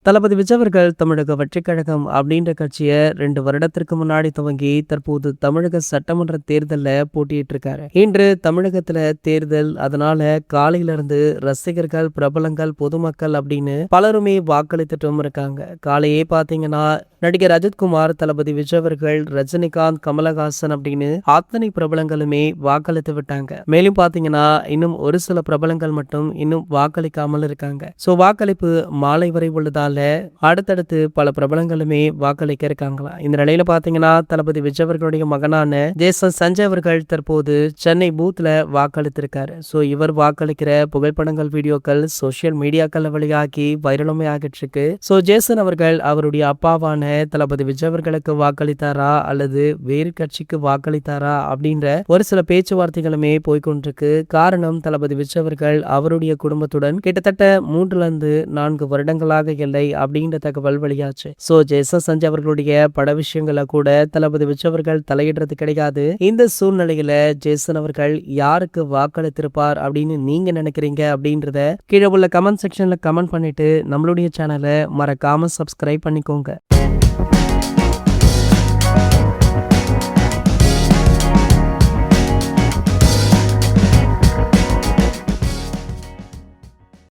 தளபதி விஜய் அவர்கள் தமிழக வெற்றிக் கழகம் அப்படின்ற கட்சியை 2 வருடத்திற்கு முன்னாடி துவங்கி தற்போது தமிழக சட்டமன்ற தேர்தல்ல போட்டியிட்டு இருக்காரு. இன்று தமிழகத்துல தேர்தல், அதனால காலையில இருந்து ரசிகர்கள், பிரபலங்கள், பொதுமக்கள் அப்படின்னு பலருமே வாக்களித்துட்டும் இருக்காங்க. காலையே பாத்தீங்கன்னா நடிகர் அஜித்குமார், தளபதி விஜய் அவர்கள், ரஜினிகாந்த், கமலஹாசன் அப்படின்னு அத்தனை பிரபலங்களுமே வாக்களித்து விட்டாங்க. மேலும் பாத்தீங்கன்னா இன்னும் ஒரு சில பிரபலங்கள் மட்டும் இன்னும் வாக்களிக்காமல் இருக்காங்க. சோ வாக்களிப்பு மாலை வரை உள்ளதால அடுத்தடுத்து பல பிரபலங்களுமே வாக்களிக்க இருக்காங்களா. இந்த நிலையில பாத்தீங்கன்னா தளபதி விஜய் அவர்களுடைய மகனான ஜேசன் சஞ்சய் அவர்கள் தற்போது சென்னை பூத்ல வாக்களித்திருக்காரு. சோ இவர் வாக்களிக்கிற புகைப்படங்கள், வீடியோக்கள் சோசியல் மீடியாக்கள் வழியாகி வைரலுமே ஆகிட்டு இருக்கு. சோ ஜேசன் அவர்கள் அவருடைய அப்பாவான தளபதி விஜய் அவர்களுக்கு வாக்களித்தாரா அல்லது வேறு கட்சிக்கு வாக்களித்தாரா அப்படின்ற ஒரு சில பேச்சுவார்த்தைகளுமே போய்கொண்டிருக்கு. காரணம், தளபதி விஜய் அவர்கள் அவருடைய குடும்பத்துடன் கிட்டத்தட்ட 3-4 வருடங்களாக இல்லை அப்படின்ற தகவல் வெளியாச்சு. சோ ஜேசன் சஞ்சய் அவர்களுடைய பட விஷயங்களை கூட தளபதி விஜய் அவர்கள் தலையிடுறது கிடையாது. இந்த சூழ்நிலையில ஜேசன் அவர்கள் யாருக்கு வாக்களித்திருப்பார் அப்படின்னு நீங்க நினைக்கிறீங்க அப்படின்றத கீழே உள்ள கமெண்ட் செக்ஷன்ல கமெண்ட் பண்ணிட்டு நம்மளுடைய சேனலை மறக்காம சப்ஸ்கிரைப் பண்ணிக்கோங்க.